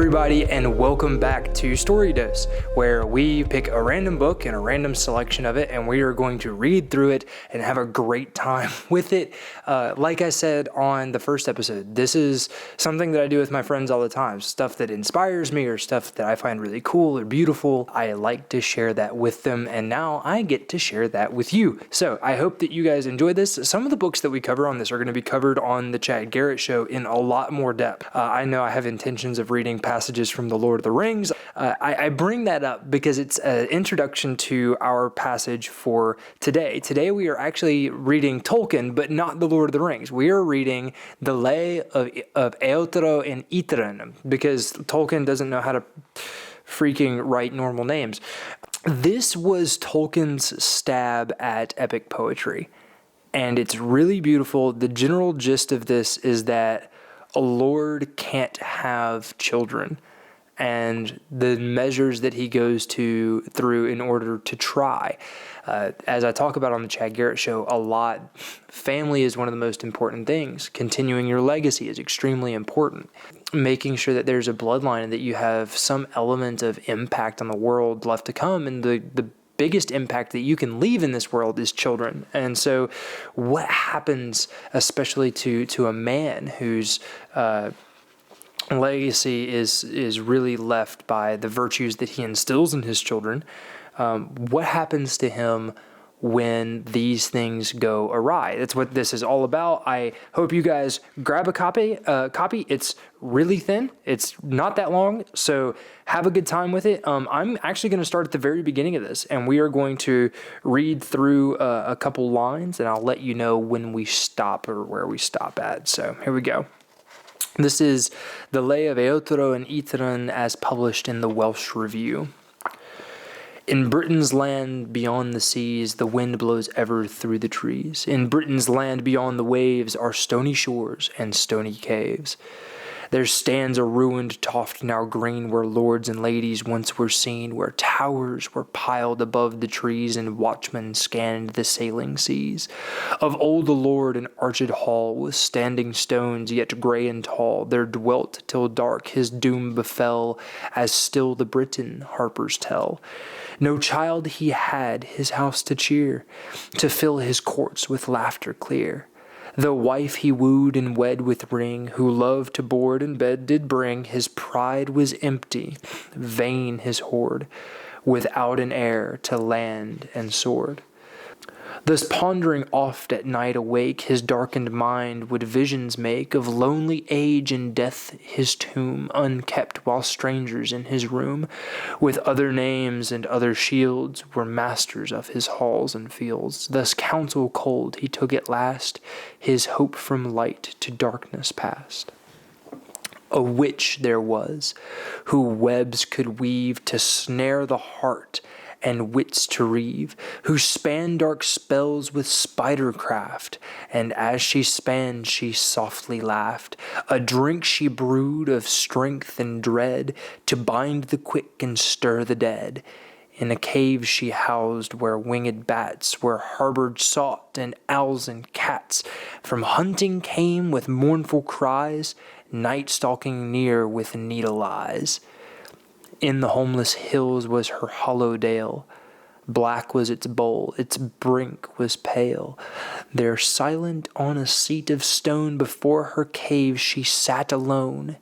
everybody, and welcome back to Story Dose, where we pick a random book and a random selection of it, and we are going to read through it and have a great time with it. Like I said on the first episode, this is something that I do with my friends all the time. Stuff that inspires me or stuff that I find really cool or beautiful. I like to share that with them, and now I get to share that with you. So I hope that you guys enjoy this. Some of the books that we cover on this are going to be covered on the Chad Garrett show in a lot more depth. I know I have intentions of reading passages from the Lord of the Rings. I bring that up because it's an introduction to our passage for today. Today we are actually reading Tolkien, but not the Lord of the Rings. We are reading the Lay of Aotrou Itroun because Tolkien doesn't know how to freaking write normal names. This was Tolkien's stab at epic poetry, and it's really beautiful. The general gist of this is that a lord can't have children, and the measures that he goes through in order to try. As I talk about on the Chad Garrett show a lot, family is one of the most important things. Continuing your legacy is extremely important. Making sure that there's a bloodline and that you have some element of impact on the world left to come, and the biggest impact that you can leave in this world is children. And so what happens, especially to a man whose legacy is really left by the virtues that he instills in his children, what happens to him when these things go awry? That's what this is all about. I hope you guys grab a copy. It's really thin. It's not that long, so have a good time with it. I'm actually going to start at the very beginning of this, and we are going to read through a couple lines, and I'll let you know when we stop or where we stop at. So here we go. This is the Lay of Aotrou Itroun as published in the Welsh Review. In Britain's land beyond the seas, the wind blows ever through the trees. In Britain's land beyond the waves are stony shores and stony caves. There stands a ruined toft now green where lords and ladies once were seen, where towers were piled above the trees and watchmen scanned the sailing seas. Of old the lord an arched hall with standing stones yet grey and tall, there dwelt till dark his doom befell, as still the Briton harpers tell. No child he had his house to cheer, to fill his courts with laughter clear. The wife he wooed and wed with ring, who love to board and bed did bring, his pride was empty, vain his hoard, without an heir to land and sword. Thus pondering oft at night awake, his darkened mind would visions make of lonely age and death his tomb, unkept while strangers in his room, with other names and other shields, were masters of his halls and fields. Thus counsel cold he took at last, his hope from light to darkness passed. A witch there was, who webs could weave to snare the heart, and wits to reave, who span dark spells with spider craft, and as she span she softly laughed. A drink she brewed of strength and dread, to bind the quick and stir the dead. In a cave she housed where winged bats were harbored sought, and owls and cats from hunting came with mournful cries, night stalking near with needle eyes. In the homeless hills was her hollow dale, black was its bowl, its brink was pale. There silent on a seat of stone before her cave she sat alone.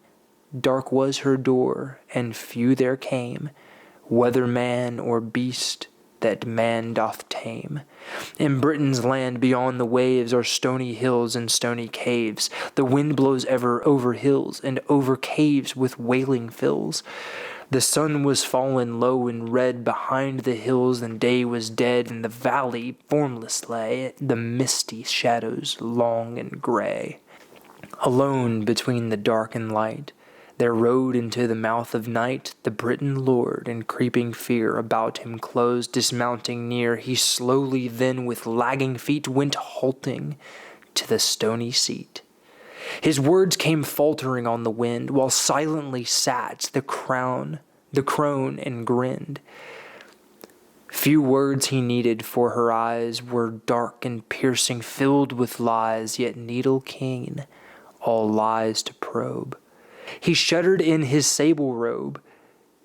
Dark was her door, and few there came, whether man or beast that man doth tame. In Britain's land beyond the waves are stony hills and stony caves. The wind blows ever over hills, and over caves with wailing fills. The sun was fallen low and red behind the hills, and day was dead, and the valley formless lay, the misty shadows long and grey. Alone between the dark and light, there rode into the mouth of night the Briton lord, and creeping fear about him closed. Dismounting near, he slowly then with lagging feet went halting to the stony seat. His words came faltering on the wind, while silently sat the crone and grinned. Few words he needed, for her eyes were dark and piercing, filled with lies, yet needle keen, all lies to probe. He shuddered in his sable robe.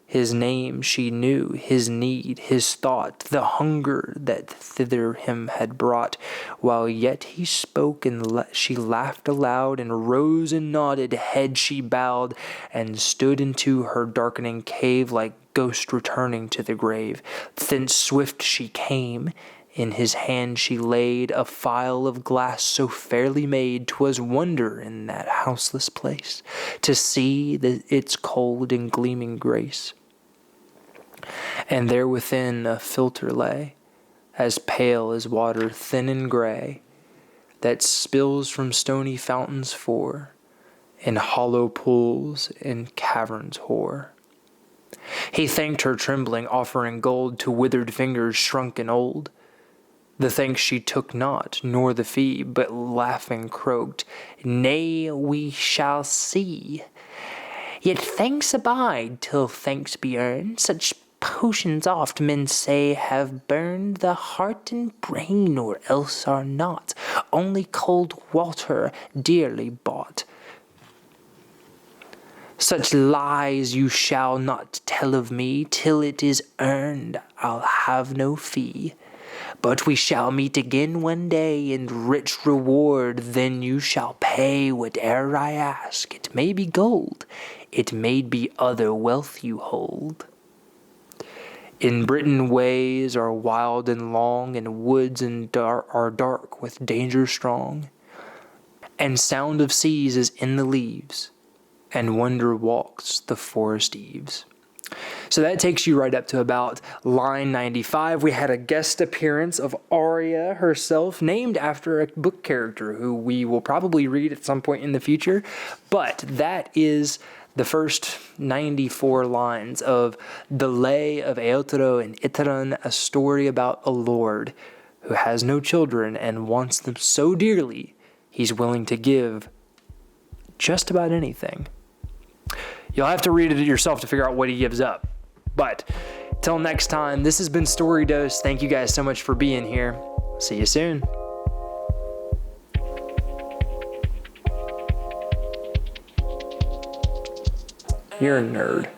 His name she knew, his need, his thought, the hunger that thither him had brought. While yet he spoke, and she laughed aloud, and rose and nodded, head she bowed, and stood into her darkening cave like ghost returning to the grave. Thence swift she came. In his hand she laid a phial of glass so fairly made, 'twas wonder in that houseless place to see its cold and gleaming grace. And there within a philtre lay, as pale as water, thin and grey, that spills from stony fountains four, in hollow pools and caverns hoar. He thanked her trembling, offering gold to withered fingers shrunk and old. The thanks she took not, nor the fee, but laughing croaked, "Nay, we shall see. Yet thanks abide till thanks be earned. Such potions oft, men say, have burned the heart and brain, or else are not only cold water dearly bought. Such lies you shall not tell of me, till it is earned I'll have no fee. But we shall meet again one day, and rich reward then you shall pay whate'er I ask. It may be gold, it may be other wealth you hold. In Britain ways are wild and long, and woods are dark with danger strong. And sound of seas is in the leaves, and wonder walks the forest eaves." So that takes you right up to about line 95. We had a guest appearance of Arya herself, named after a book character who we will probably read at some point in the future. But that is the first 94 lines of the Lay of Aotrou Itroun, a story about a lord who has no children and wants them so dearly he's willing to give just about anything. You'll have to read it yourself to figure out what he gives up. But till next time, this has been Story Dose. Thank you guys so much for being here. See you soon. You're a nerd.